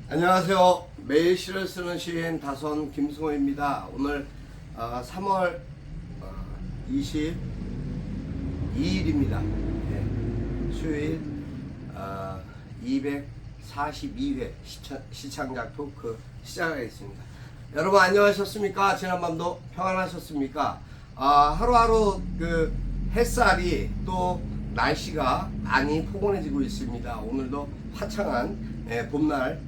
안녕하세요. 매일 시를 쓰는 시인 다선 김승호입니다. 오늘 3월 22일입니다. 수요일 242회 시창작 토크 시작하겠습니다. 여러분 안녕하셨습니까? 지난밤도 평안하셨습니까? 하루하루 그 햇살이 또 날씨가 많이 포근해지고 있습니다. 오늘도 화창한 봄날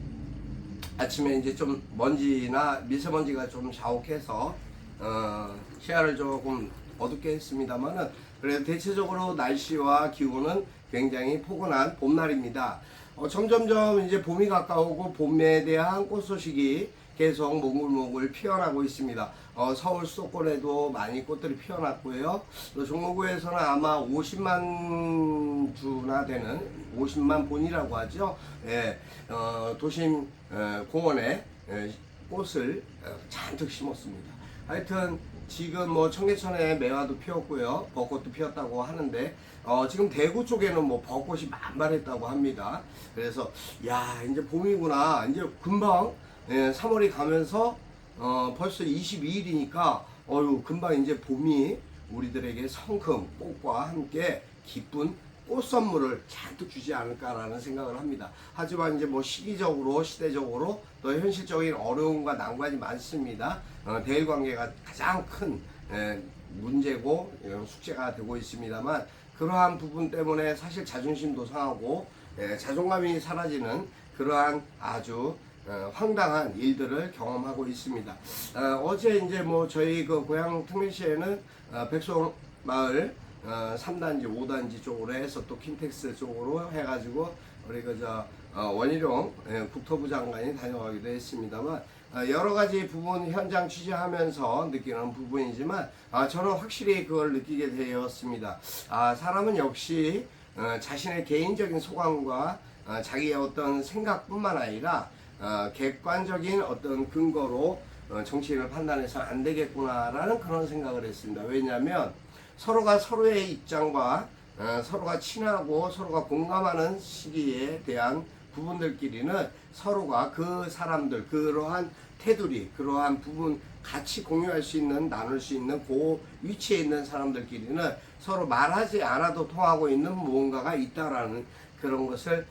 아침에 이제 좀 먼지나 미세먼지가 좀 자욱해서 시야를 조금 어둡게 했습니다만은 그래도 대체적으로 날씨와 기온은 굉장히 포근한 봄날입니다. 점점점 이제 봄이 가까우고 봄에 대한 꽃 소식이 계속 몽글몽글 피어나고 있습니다. 서울 수도권에도 많이 꽃들이 피어났고요. 또 종로구에서는 아마 50만 주나 되는 50만 본이라고 하죠. 도심 공원에 꽃을 잔뜩 심었습니다. 하여튼 지금 뭐 청계천에 매화도 피었고요, 벚꽃도 피었다고 하는데 지금 대구 쪽에는 뭐 벚꽃이 만발했다고 합니다. 그래서 야 이제 봄이구나, 이제 금방 3월이 가면서 벌써 22일이니까 금방 이제 봄이 우리들에게 성큼 꽃과 함께 기쁜 꽃 선물을 잔뜩 주지 않을까라는 생각을 합니다. 하지만 이제 뭐 시기적으로 시대적으로 또 현실적인 어려움과 난관이 많습니다. 대일 관계가 가장 큰 문제고 숙제가 되고 있습니다만, 그러한 부분 때문에 사실 자존심도 상하고 자존감이 사라지는 그러한 아주 황당한 일들을 경험하고 있습니다. 어제 이제 뭐 저희 그 고향 특례시에는 백송마을 3단지, 5단지 쪽으로 해서 또 킨텍스 쪽으로 해가지고 우리 원희룡 국토부 장관이 다녀가기도 했습니다만, 여러 가지 부분 현장 취재하면서 느끼는 부분이지만 저는 확실히 그걸 느끼게 되었습니다. 사람은 역시 자신의 개인적인 소감과 자기의 어떤 생각뿐만 아니라 객관적인 어떤 근거로 정치인을 판단해서 안 되겠구나라는 그런 생각을 했습니다. 왜냐하면 서로가 서로의 입장과 서로가 친하고 서로가 공감하는 시기에 대한 부분들끼리는 서로가 그 사람들, 그러한 테두리, 그러한 부분 같이 공유할 수 있는, 나눌 수 있는 그 위치에 있는 사람들끼리는 서로 말하지 않아도 통하고 있는 무언가가 있다라는 그런 것을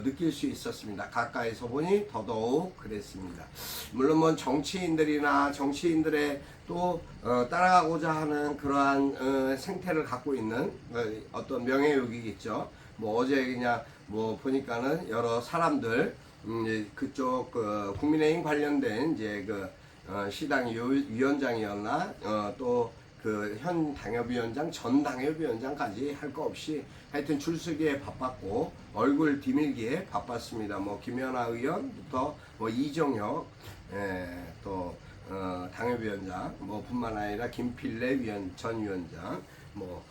느낄 수 있었습니다. 가까이서 보니 더더욱 그랬습니다. 물론 뭐 정치인들이나 정치인들의 또 따라가고자 하는 그러한 생태를 갖고 있는 어떤 명예욕이겠죠. 뭐 어제 그냥 뭐 보니까는 여러 사람들 그쪽 국민의힘 관련된 이제 시당 위원장이었나 또 그 현 당협위원장, 전 당협위원장까지 할 거 없이 하여튼 줄서기에 바빴고 얼굴 디밀기에 바빴습니다. 뭐 김연아 의원부터 뭐 이정혁 또 당협위원장 뭐 뿐만 아니라 김필래 전 위원장 뭐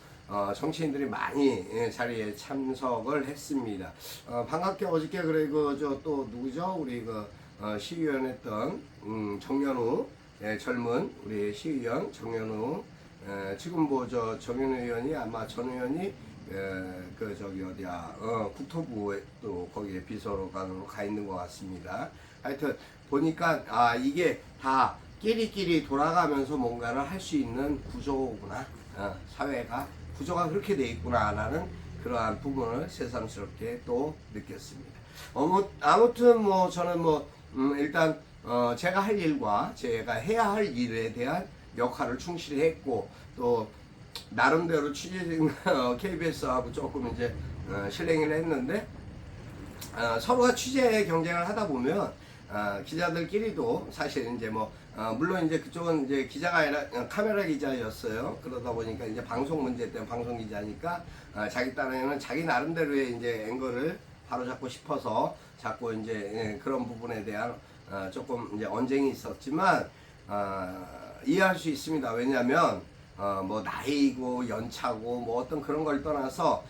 정치인들이 많이 자리에 참석을 했습니다. 반갑게 어저께 그래 또 누구죠? 우리 시의원 했던 정연우 젊은 우리 시의원 정연우 지금 뭐 정연우 의원이 아마 전 의원이 국토부에 또 거기에 비서관으로 가 있는 것 같습니다. 하여튼 보니까 이게 다 끼리끼리 돌아가면서 뭔가를 할 수 있는 구조구나. 사회가 구조가 그렇게 돼 있구나라는 그러한 부분을 새삼스럽게 또 느꼈습니다. 아무튼 뭐 저는 일단 제가 할 일과 제가 해야 할 일에 대한 역할을 충실히 했고, 또 나름대로 취재진 KBS하고 조금 이제 실행을 했는데, 서로가 취재 경쟁을 하다 보면 기자들끼리도 사실 이제 물론 이제 그쪽은 이제 기자가 아니라 카메라 기자였어요. 그러다 보니까 이제 방송 문제 때문에 방송 기자니까 자기 딴에는 자기 나름대로의 이제 앵글을 바로잡고 싶어서 자꾸 이제 그런 부분에 대한 조금 이제 언쟁이 있었지만 이해할 수 있습니다. 왜냐하면 뭐 나이고 연차고 뭐 어떤 그런 걸 떠나서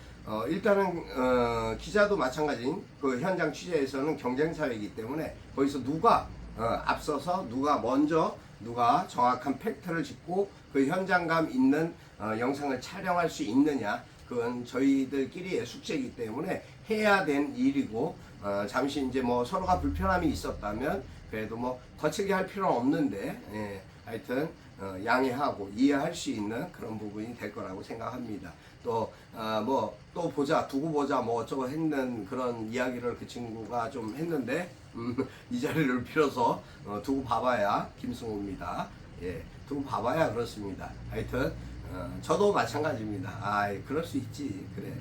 일단은 기자도 마찬가지인 그 현장 취재에서는 경쟁사회이기 때문에 거기서 누가 앞서서 누가 먼저 누가 정확한 팩트를 짚고 그 현장감 있는 영상을 촬영할 수 있느냐, 그건 저희들끼리의 숙제이기 때문에 해야 된 일이고, 잠시 이제 뭐 서로가 불편함이 있었다면 그래도 뭐 거칠게 할 필요는 없는데, 예, 하여튼 양해하고 이해할 수 있는 그런 부분이 될 거라고 생각합니다. 또 뭐 또 보자, 두고 보자, 뭐 어쩌고 했는 그런 이야기를 그 친구가 좀 했는데, 이 자리를 빌어서 두고 봐봐야 김승우입니다. 예, 두고 봐봐야 그렇습니다. 하여튼 저도 마찬가지입니다. 아, 그럴 수 있지. 그래.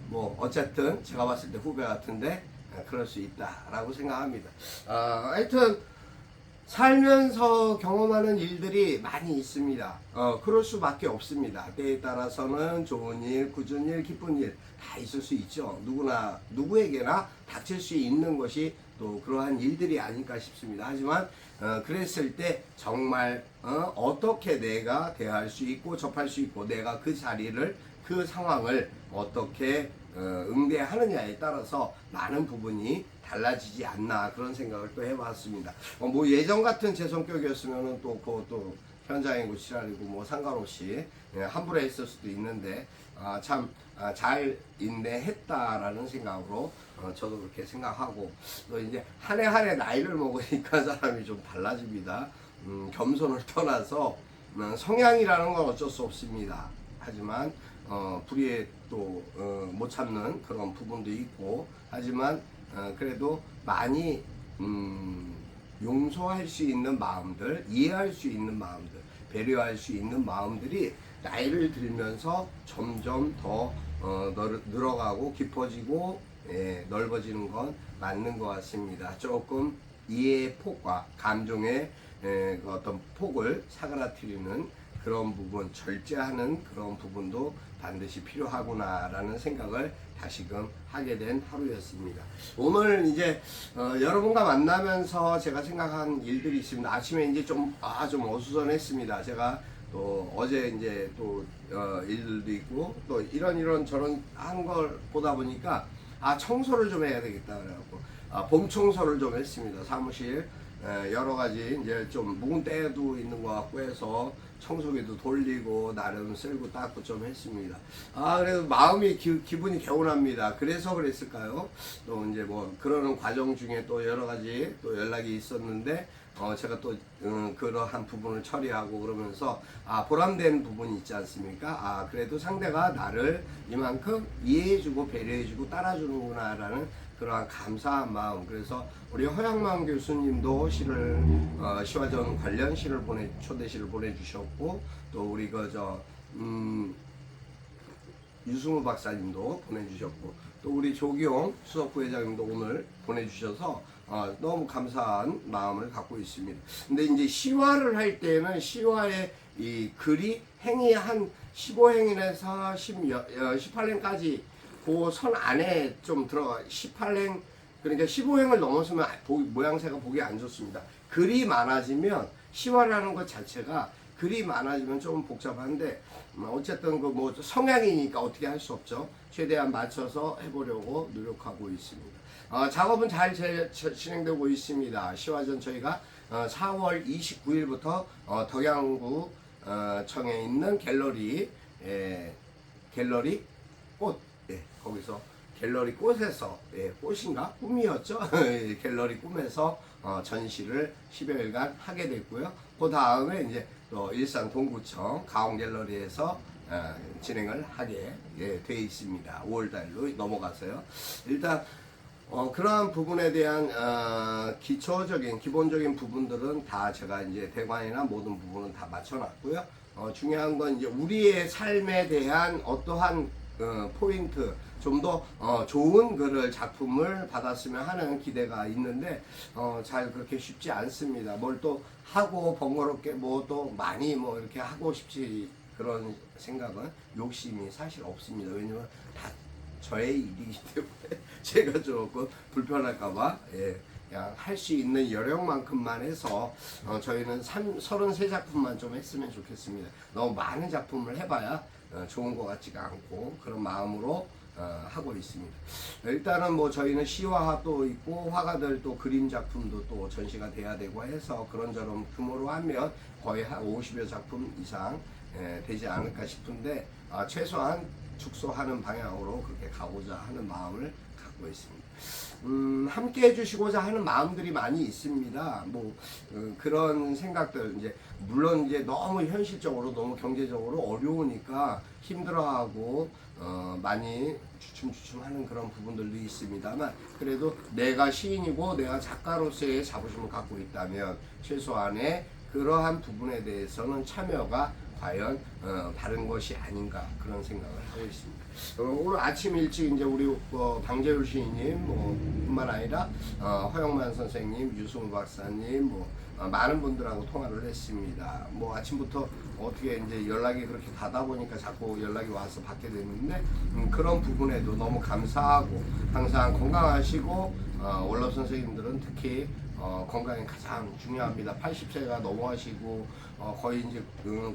뭐 어쨌든 제가 봤을 때 후배 같은데 그럴 수 있다라고 생각합니다. 하여튼 살면서 경험하는 일들이 많이 있습니다. 그럴 수밖에 없습니다. 때에 따라서는 좋은 일, 굳은 일, 기쁜 일 다 있을 수 있죠. 누구에게나 닥칠 수 있는 것이 또 그러한 일들이 아닐까 싶습니다. 하지만 그랬을 때 정말 어떻게 내가 대할 수 있고 접할 수 있고 내가 그 자리를, 그 상황을 어떻게 응대하느냐에 따라서 많은 부분이 달라지지 않나, 그런 생각을 또 해봤습니다. 뭐 예전 같은 제 성격이었으면 또 그것도 현장이고 지랄이고 뭐 상관없이 함부로 했을 수도 있는데, 참 잘 인내했다라는 생각으로 저도 그렇게 생각하고, 또 이제 한 해 한 해 나이를 먹으니까 사람이 좀 달라집니다. 겸손을 떠나서 성향이라는 건 어쩔 수 없습니다. 하지만 불의에 또 못 참는 그런 부분도 있고, 하지만 그래도 많이 용서할 수 있는 마음들, 이해할 수 있는 마음들, 배려할 수 있는 마음들이 나이를 들면서 점점 더 늘어가고 깊어지고, 예, 넓어지는 건 맞는 것 같습니다. 조금 이해의 폭과 감정의 그 어떤 폭을 사그라뜨리는 그런 부분, 절제하는 그런 부분도 반드시 필요하구나라는 생각을 다시금 하게 된 하루였습니다. 오늘 이제 여러분과 만나면서 제가 생각한 일들이 있습니다. 아침에 이제 좀 어수선했습니다. 제가 또 어제 이제 또 일들도 있고 또 이런 저런 한 걸 보다 보니까 청소를 좀 해야 되겠다 그래갖고 봄 청소를 좀 했습니다. 사무실 여러 가지 이제 좀 묵은 때도 있는 것 같고 해서 청소기도 돌리고 나름 쓸고 닦고 좀 했습니다. 그래도 마음이 기분이 개운합니다. 그래서 그랬을까요? 또 이제 뭐 그러는 과정 중에 또 여러 가지 또 연락이 있었는데 제가 또 그러한 부분을 처리하고 그러면서 보람된 부분이 있지 않습니까? 그래도 상대가 나를 이만큼 이해해주고 배려해주고 따라주는구나 라는 그러한 감사한 마음. 그래서 우리 허양만 교수님도 시화전 관련 초대시를 보내주셨고, 또 우리 유승우 박사님도 보내주셨고, 또 우리 조기용 수석부회장님도 오늘 보내주셔서 너무 감사한 마음을 갖고 있습니다. 근데 이제 시화를 할 때는 시화의 이 글이 행이 한 15행에서 18행까지 그 선 안에 좀 들어가 18행, 그러니까 15행을 넘어서면 모양새가 보기 안 좋습니다. 글이 많아지면 시화라는 것 자체가 글이 많아지면 좀 복잡한데 어쨌든 그 뭐 성향이니까 어떻게 할 수 없죠. 최대한 맞춰서 해보려고 노력하고 있습니다. 작업은 잘 진행되고 있습니다. 시화전 저희가 4월 29일부터 덕양구 청에 있는 갤러리 꽃, 거기서 갤러리 꽃에서, 꽃인가? 꿈이었죠? 갤러리 꿈에서 전시를 10여일간 하게 됐고요. 그 다음에 이제 또 일산 동구청 가온갤러리에서 진행을 하게 돼 있습니다. 5월달로 넘어가서요. 일단 그러한 부분에 대한 기본적인 부분들은 다 제가 이제 대관이나 모든 부분은 다 맞춰놨고요. 중요한 건 이제 우리의 삶에 대한 어떠한 포인트, 좀 더 좋은 작품을 받았으면 하는 기대가 있는데 잘 그렇게 쉽지 않습니다. 뭘 또 하고 번거롭게 뭐 또 많이 뭐 이렇게 하고 싶지 그런 생각은 욕심이 사실 없습니다. 왜냐면 다 저의 일이기 때문에 제가 조금 불편할까봐 그냥 할 수 있는 여력만큼만 해서 저희는 33작품만 좀 했으면 좋겠습니다. 너무 많은 작품을 해봐야 좋은 것 같지가 않고 그런 마음으로 하고 있습니다. 일단은 뭐 저희는 시화도 있고 화가들 또 그림 작품도 또 전시가 돼야 되고 해서 그런저런 규모로 하면 거의 한 50여 작품 이상 되지 않을까 싶은데 최소한 축소하는 방향으로 그렇게 가고자 하는 마음을 갖고 있습니다. 함께 해주시고자 하는 마음들이 많이 있습니다. 뭐 그런 생각들 이제 물론 이제 너무 현실적으로 너무 경제적으로 어려우니까 힘들어하고 많이 주춤주춤하는 그런 부분들도 있습니다만 그래도 내가 시인이고 내가 작가로서의 자부심을 갖고 있다면 최소한의 그러한 부분에 대해서는 참여가 과연 바른 것이 아닌가 그런 생각을 하고 있습니다. 오늘 아침 일찍 이제 우리 방재율 시인님 뿐만 아니라 허영만 선생님, 유승우 박사님 많은 분들하고 통화를 했습니다. 아침부터 어떻게 이제 연락이 그렇게 가다 보니까 자꾸 연락이 와서 받게 됐는데 그런 부분에도 너무 감사하고 항상 건강하시고 원로 선생님들은 특히 건강이 가장 중요합니다. 80세가 넘어가시고 거의 이제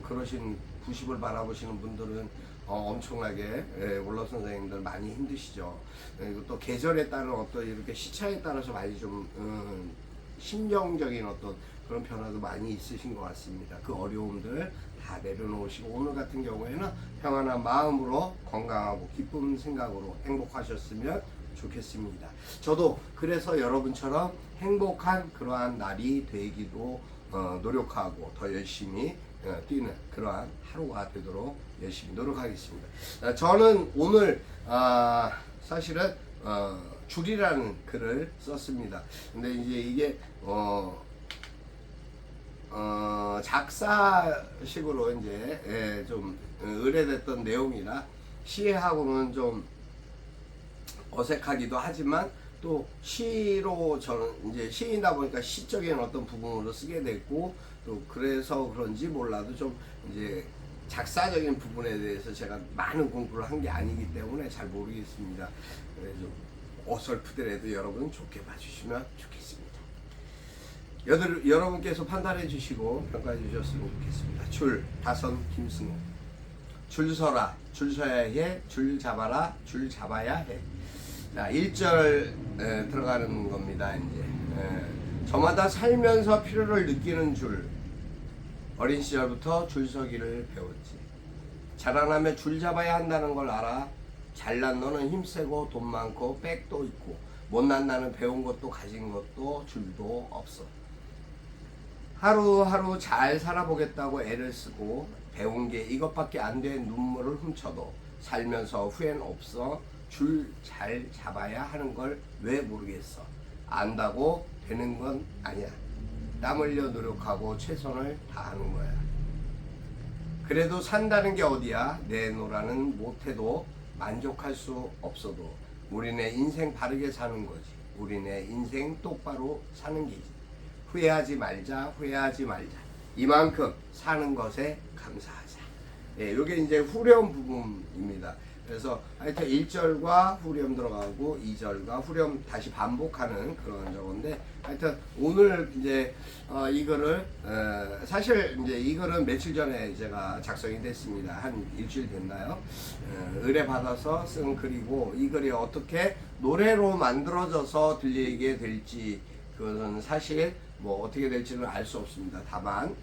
그러신 90을 바라보시는 분들은 엄청나게 원로 선생님들 많이 힘드시죠. 그리고 또 계절에 따른 어떤 이렇게 시차에 따라서 많이 좀 심정적인 어떤 그런 변화도 많이 있으신 것 같습니다. 그 어려움들 다 내려놓으시고 오늘 같은 경우에는 평안한 마음으로 건강하고 기쁜 생각으로 행복하셨으면 좋겠습니다. 저도 그래서 여러분처럼 행복한 그러한 날이 되기도 노력하고 더 열심히 뛰는 그러한 하루가 되도록 열심히 노력하겠습니다. 저는 오늘 사실은 줄이라는 글을 썼습니다. 근데 이제 이게 작사식으로 이제 좀 의뢰됐던 내용이라 시하고는 좀 어색하기도 하지만 또 시로 저는 이제 시이다 보니까 시적인 어떤 부분으로 쓰게 됐고 또 그래서 그런지 몰라도 좀 이제 작사적인 부분에 대해서 제가 많은 공부를 한 게 아니기 때문에 잘 모르겠습니다. 그래서 좀 어설프더라도 여러분 좋게 봐주시면 좋겠습니다. 여러분께서 판단해 주시고 평가해 주셨으면 좋겠습니다. 줄 다선 김승호. 줄 서라, 줄 서야 해, 줄 잡아라, 줄 잡아야 해. 자, 1절 들어가는 겁니다. 이제 저마다 살면서 필요를 느끼는 줄. 어린 시절부터 줄서기를 배웠지. 자라나며 줄 잡아야 한다는 걸 알아. 잘난 너는 힘세고 돈 많고 백도 있고 못난 나는 배운 것도 가진 것도 줄도 없어. 하루하루 잘 살아보겠다고 애를 쓰고 배운 게 이것밖에 안 된 눈물을 훔쳐도 살면서 후회는 없어. 줄 잘 잡아야 하는 걸 왜 모르겠어. 안다고 되는 건 아니야. 땀 흘려 노력하고 최선을 다하는 거야. 그래도 산다는 게 어디야. 내노라는 못해도 만족할 수 없어도 우리네 인생 바르게 사는 거지. 우리네 인생 똑바로 사는 게지. 후회하지 말자, 후회하지 말자. 이만큼 사는 것에 감사하자. 이게 이제 후렴 부분입니다. 그래서 하여튼 1절과 후렴 들어가고 2절과 후렴 다시 반복하는 그런 저건데 하여튼 오늘 이제 이거를 사실 이제 이거는 며칠 전에 제가 작성이 됐습니다. 한 일주일 됐나요? 의뢰 받아서 쓴 글이고 이 글이 어떻게 노래로 만들어져서 들리게 될지 그것은 사실 뭐 어떻게 될지는 알 수 없습니다. 다만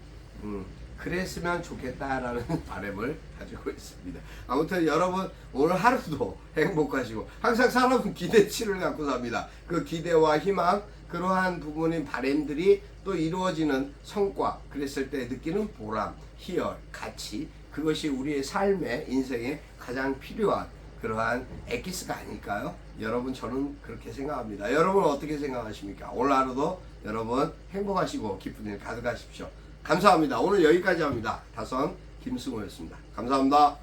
그랬으면 좋겠다라는 바람을 가지고 있습니다. 아무튼 여러분 오늘 하루도 행복하시고 항상 사람은 기대치를 갖고 삽니다. 그 기대와 희망 그러한 부분인 바람들이 또 이루어지는 성과 그랬을 때 느끼는 보람, 희열, 가치 그것이 우리의 삶의 인생에 가장 필요한 그러한 엑기스가 아닐까요? 여러분 저는 그렇게 생각합니다. 여러분 어떻게 생각하십니까? 오늘 하루도 여러분 행복하시고 기쁜 일 가득하십시오. 감사합니다. 오늘 여기까지 합니다. 다선 김승호였습니다. 감사합니다.